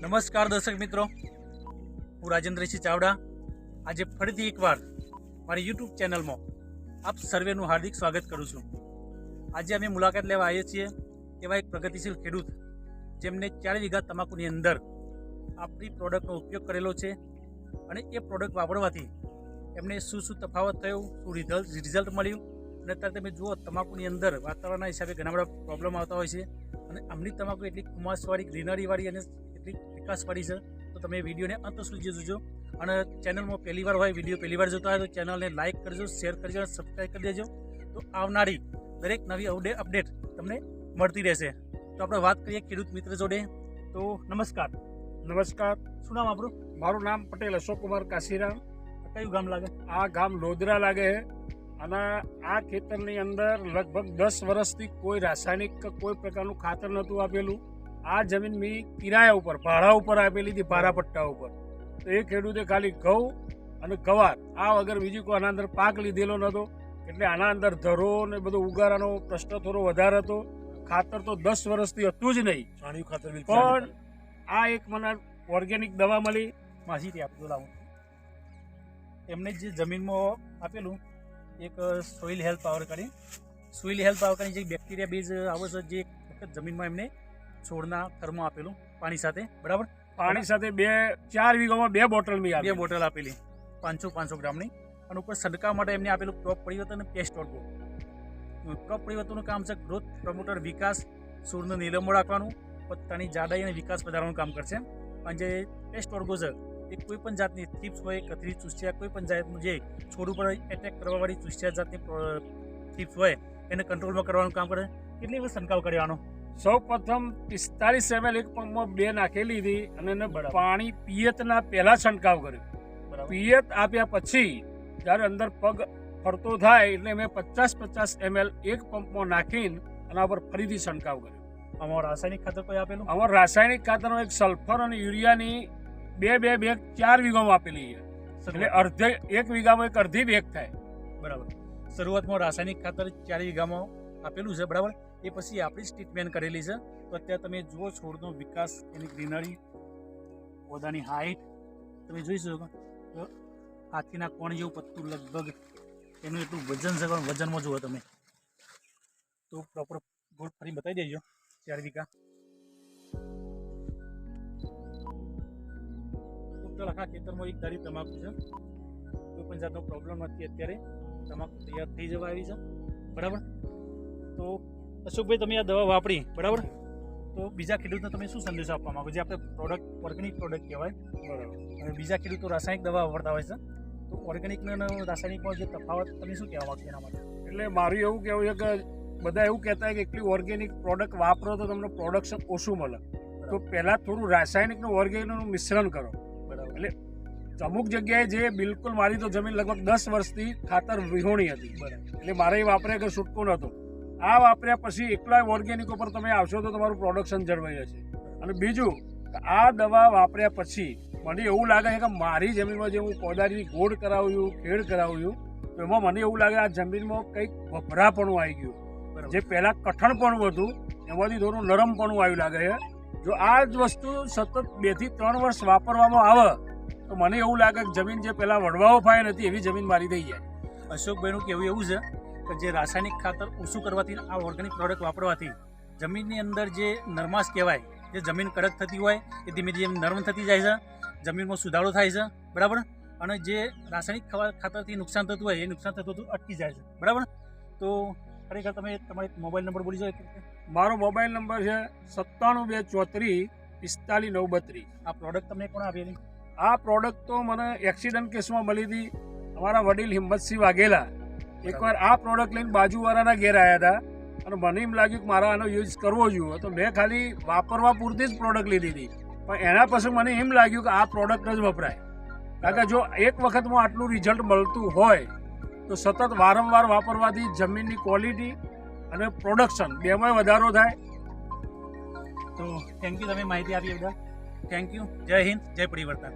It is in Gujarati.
નમસ્કાર દર્શક મિત્રો, હું રાજેન્દ્રસિંહ ચાવડા આજે ફરીથી એકવાર મારી યુટ્યુબ ચેનલમાં આપ સર્વેનું હાર્દિક સ્વાગત કરું છું। આજે અમે મુલાકાત લેવા આવીએ છીએ એવા એક પ્રગતિશીલ ખેડૂત જેમને 4 વીઘા તમાકુની અંદર આપણી પ્રોડક્ટનો ઉપયોગ કરેલો છે અને એ પ્રોડક્ટ વાપરવાથી એમને શું તફાવત થયો, શું રિઝલ્ટ મળ્યું અને અત્યારે તમે જુઓ તમાકુની અંદર વાતાવરણના હિસાબે ઘણા બધા પ્રોબ્લેમ આવતા હોય છે અને આમની તમાકુ એટલી ખુમાસવાળી, ગ્રીનરીવાળી અને એટલી વિકાસવાળી છે। તો તમે વિડીયોને અંત સુધી જોજો અને ચેનલમાં પહેલીવાર હોય, વિડીયો પહેલીવાર જોતા હોય તો ચેનલને લાઇક કરજો, શેર કરજો અને સબસ્ક્રાઈબ કરી દેજો। તો આવનારી દરેક નવી અપડેટ તમને મળતી રહેશે। તો આપણે વાત કરીએ ખેડૂત મિત્ર જોડે। તો નમસ્કાર। નમસ્કાર, શું નામ આપણું? મારું નામ પટેલ અશોક કુમાર કાશીરામ। કયું ગામ લાગે? આ ગામ લોધરા લાગે છે અને આ ખેતરની અંદર લગભગ 10 વર્ષથી કોઈ રાસાયણિક કે કોઈ પ્રકારનું ખાતર નહોતું આપેલું। આ જમીન મેં કિરાયા ઉપર, ભાડા ઉપર આપેલી હતી, ભાડા પટ્ટા ઉપર। તો એ ખેડૂતે ખાલી ઘઉં અને ગવાર આ વગર બીજું કોઈ આના અંદર પાક લીધેલો નહોતો, એટલે આના અંદર ધરો ને બધો ઉગારાનો પ્રશ્ન થોડો વધારે હતો। ખાતર તો 10 વર્ષથી હતું જ નહીં, છાણિયું ખાતર પણ આ એક મને ઓર્ગેનિક દવા મળી। માહિતી આપજો લાવું। એમને જે જમીનમાં આપેલું એક સોઇલ હેલ્થ પાવર કરી, સોઇલ હેલ્થ પાવર કરી જે બેક્ટેરિયા બેઝ આવે છે, જે વખત જમીનમાં એમને છોડના થરમાં આપેલું પાણી સાથે, બરાબર? પાણી સાથે 4 વીઘામાં 2 બોટલ મેં આપી, 2 બોટલ આપેલી 500 ગ્રામની અને ઉપર છંટકાવ માટે એમને આપેલું ક્રોપ પરિવર્તન અને પેસ્ટ ઓર્ગો। ક્રોપ પરિવર્તનનું કામ છે ગ્રોથ પ્રમોટર, વિકાસ, છોડને નીલમો રાખવાનું, પત્તાની જાડાઈ અને વિકાસ વધારવાનું કામ કરશે। અને જે પેસ્ટ ઓર્ગો છે એ કોઈ પણ જાતની થીપ્સ હોય, કથરી, ચૂસ્યા, કોઈ પણ જાતનું જે છોડ ઉપર એટેક કરવાવાળી ચૂસ્યા જાતની થીપ્સ હોય એને કંટ્રોલમાં કરવાનું કામ કરે। કેટલી વખત છંટકાવ કરવાનો? સૌ પ્રથમ 45 ml એક પંપમાં 2 નાખેલી હતી અને એને પાણી પિયતના પહેલા છંટકાવ કર્યો। પિયત આપ્યા પછી જ્યારે અંદર પગ ફરતો થાય એટલે મેં 50 ml એક પંપમાં નાખીને આના પર ફરીથી છંટકાવ કર્યો। આમાં રાસાયણિક ખાતર કોઈ આપેલું? આમાં રાસાયણિક ખાતરનો એક સલ્ફર અને યુરિયાની 2 બેગ 4 વીઘામાં આપેલી છે, એટલે એક વીઘામાં એક અડધી બેગ થાય, બરાબર? શરૂઆતમાં રાસાયણિક ખાતર 4 વીઘામાં આપેલું છે, બરાબર? એ પછી આપણી જ ટ્રીટમેન્ટ કરેલી છે। તો અત્યારે તમે જુઓ છોડનો વિકાસ, એની ગ્રીનરી, પૌધાની હાઇટ તમે જોઈ શકો તો હાથીના કોણ જેવું પત્તું, લગભગ એનું એટલું વજન છે, પણ વજનમાં જુઓ તમે તો પ્રોપર ગોળ ફરી બતાવી દેજો। 4 વીઘા ટોટલ આખા ખેતરમાં એક ધારી તમાકુ છે, કોઈ પણ જાતનો પ્રોબ્લેમ નથી। અત્યારે તમાકુ તૈયાર થઈ જવા આવી છે, બરાબર? તો અશોકભાઈ, તમે આ દવા વાપરી, બરાબર? તો બીજા ખેડૂતને તમે શું સંદેશો આપવા માંગો? જે આપણે પ્રોડક્ટ ઓર્ગેનિક પ્રોડક્ટ કહેવાય, બરાબર? અને બીજા ખેડૂતો રાસાયણિક દવા વાપરતા હોય છે, તો ઓર્ગેનિક અને રાસાયણિકમાં જે તફાવત તમે શું કહેવા માંગો એના માટે? એટલે મારું એવું કહેવું છે કે બધા એવું કહેતા હોય કે એટલી ઓર્ગેનિક પ્રોડક્ટ વાપરો તો તમને પ્રોડક્શન ઓછું મળે, તો પહેલાં થોડું રાસાયણિકનું ઓર્ગેનિકનું મિશ્રણ કરો, બરાબર? એટલે અમુક જગ્યાએ જે બિલકુલ મારી તો જમીન લગભગ 10 વર્ષથી ખાતર વિહોણી હતી, બરાબર? એટલે મારે એ વાપર્યા કે છૂટકો નહોતો। આ વાપર્યા પછી એકલા ઓર્ગેનિક ઉપર તમે આવશો તો તમારું પ્રોડક્શન જળવાઈ જશે। અને બીજું, આ દવા વાપર્યા પછી મને એવું લાગે છે કે મારી જમીનમાં જે હું પૌધાની ગોળ કરાવ્યું, ખેડ કરાવ્યું, તો એમાં મને એવું લાગે આ જમીનમાં કંઈક ભભરાપણું આવી ગયું, જે પહેલાં કઠણપણું હતું એમાંથી થોડું નરમપણું આવ્યું લાગે છે। જો આ જ વસ્તુ સતત 2 થી 3 વર્ષ વાપરવામાં આવે તો મને એવું લાગે કે જમીન જે પહેલાં વડવાઓ ફાય નથી એવી જમીન મારી થઈ જાય। અશોકભાઈનું કહેવું એવું છે કે જે રાસાયણિક ખાતર ઓછું કરવાથી, આ ઓર્ગેનિક પ્રોડક્ટ વાપરવાથી જમીનની અંદર જે નરમાશ કહેવાય, જે જમીન કડક થતી હોય એ ધીમે ધીમે નરમ થતી જાય છે, જમીનમાં સુધારો થાય છે, બરાબર? અને જે રાસાયણિક ખાતરથી નુકસાન થતું હોય એ નુકસાન થતું અટકી જાય છે, બરાબર? તો ખરેખર તમે તમારો મોબાઈલ નંબર બોલી જાઓ? મારો મોબાઈલ નંબર છે 9724454932। આ પ્રોડક્ટ તમને કોણ આપેલી? આ પ્રોડક્ટ તો મને એક્સિડન્ટ કેસમાં મળી હતી, અમારા વડીલ હિંમતસિંહ વાઘેલા એકવાર આ પ્રોડક્ટ લઈને બાજુવાળાના ઘેર આવ્યા હતા અને મને એમ લાગ્યું કે મારે આનો યુઝ કરવો જોઈએ, તો મેં ખાલી વાપરવા પૂરતી જ પ્રોડક્ટ લીધી હતી, પણ એના પછી મને એમ લાગ્યું કે આ પ્રોડક્ટ જ વપરાય, કારણ કે જો એક વખતમાં આટલું રિઝલ્ટ મળતું હોય તો સતત વારંવાર વાપરવાથી જમીનની ક્વોલિટી અને પ્રોડક્શન બેમાં વધારો થાય। તો થેન્ક યુ, તમે માહિતી આપી બધા, થેન્ક યુ। જય હિન્દ, જય પરિવર્તન।